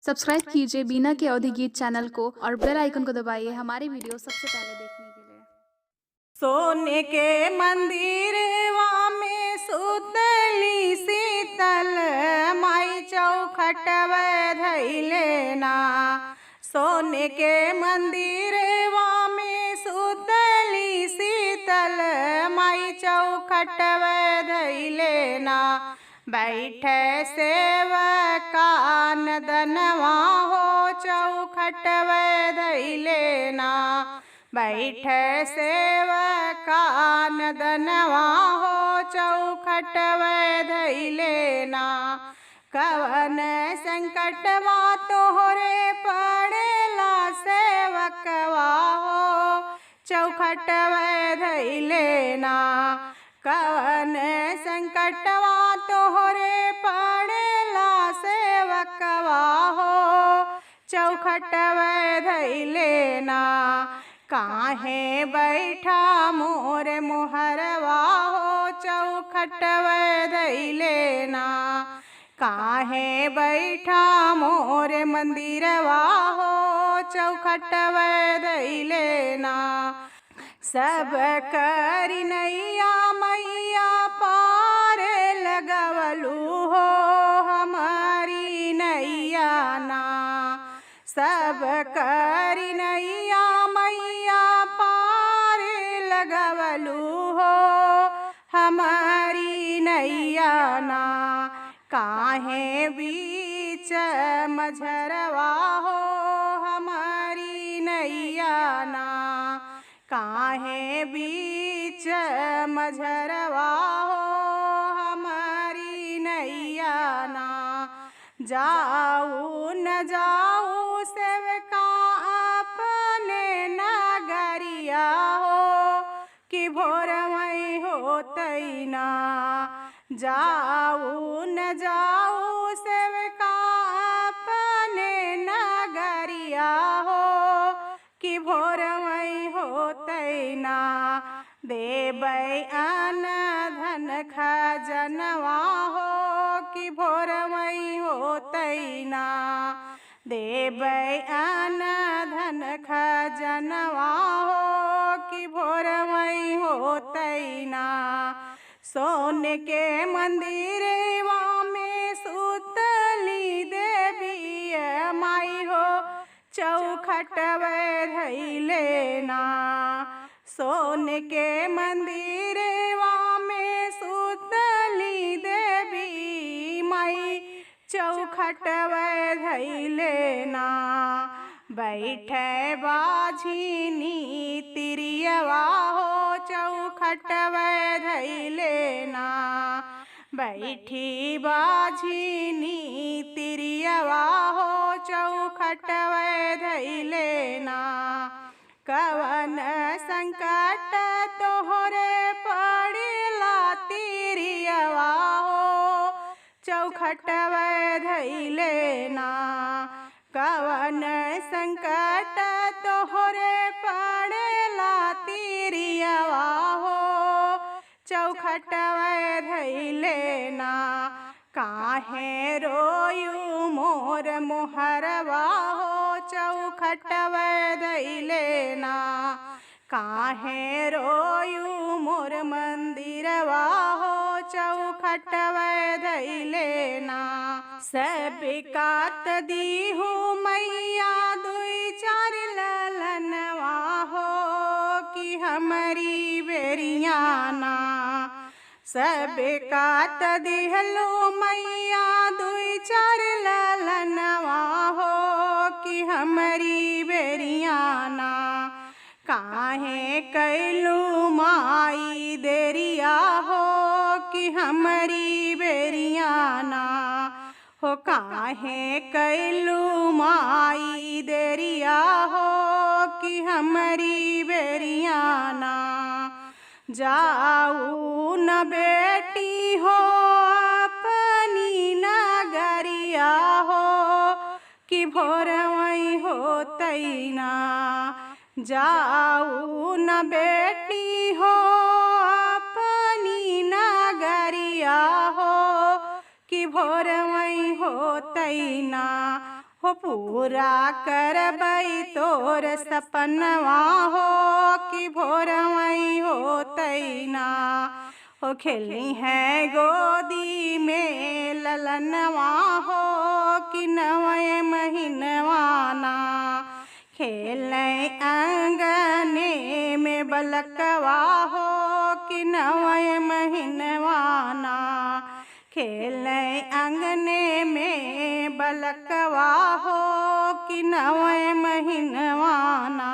Subscribe कीजिए बीना के अवधि गीत चैनल को और बेल आइकन को दबाइए हमारे वीडियो सबसे पहले देखने के लिए। सोने के मंदिरवा में सुतली शीतल माई चौखटवे धैले ना। सोने के मंदिरवा में सुतली शीतल माई चौखटवे धैले ना। बैठे सेवका नदनवा हो चौखटवे धैले ना। बैठे सेवका नदनवा हो चौखटवे धैले ना। कवन संकटवा तोहरे पड़ेला सेवकवा हो चौखटवे धैले ना। कवन संकटवा तोहरे पड़ेला सेवकवा हो चौखटवे धैले ना। काहे बैठा मोर मोहरवा हो चौखटवे धैले ना। काहे बैठा मोर मंदिरवा हो चौखटवे धैले ना। सब करी नैया मैया पार लगवलू हो हमारी नैया ना। सब करी नैया मैया पार लगवलू हो हमारी नैया ना। काहे बीच मझरवा हो हमारी नैया ना। काहे बीच मझरवा हो हमारी नैया ना। जाऊ न जाऊ सेवका अपने नगरिया हो कि भोरमई होतई ना। जाऊ न जाऊ सेवका अपने नगरिया हो कि भोरमई होतई ना। देबै अन धन खजनवा हो कि भोरमई होतई ना। देबै अन धन खजनवा हो कि भोरमई होतई ना। सोने के मंदिरवा में सुतली देवी माई हो चौखटवे धैले ना। सोने के मंदिरवा में सुतली देवी माई चौखटवे धैले ना। बैठे बाझिनी तिरियवा हो चौखटवे धैले ना। बैठी बाझिनी तिरियवा हो चौखटवे धैले ना। कवन संकट तोहरे पड़ेला तिरियवा हो चौखटवे धैले ना। कवन संकट तोहरे पड़ेला तिरियवा हो चौखटवे धैले ना। काहे रोयू मोर मोहरवा हो चौखटवे धैले ना। काहे रोयू मोर मंदिरवा हो चौखटवे धैले ना। सब कात दीहू मैया दुई चार ललनवा हो कि हमारी बेरिया ना। सब कात दिहलो मैया दुई चार ललनवा हो कि हमारी बेरिया ना। काहे कैलू माई देरिया हो कि हमारी बेरिया ना। हो काहे कैलू माई देरिया हो कि हमारी बेरिया ना। जाऊ न बेटी हो अपनी नगरिया हो कि भोरमई होतई ना। जाऊ न बेटी हो अपनी नगरिया हो कि भोरमई होतई ना। हो पूरा करबई तोर सपनवा हो कि भोरवई हो तैना हो खेली है गोदी में ललनवा हो कि नवय महीनवाना खेलें अंगने में बलकवा हो कि नवय महीनवाना खेलें अंगने में बलकवा हो कि नवय महीनवाना।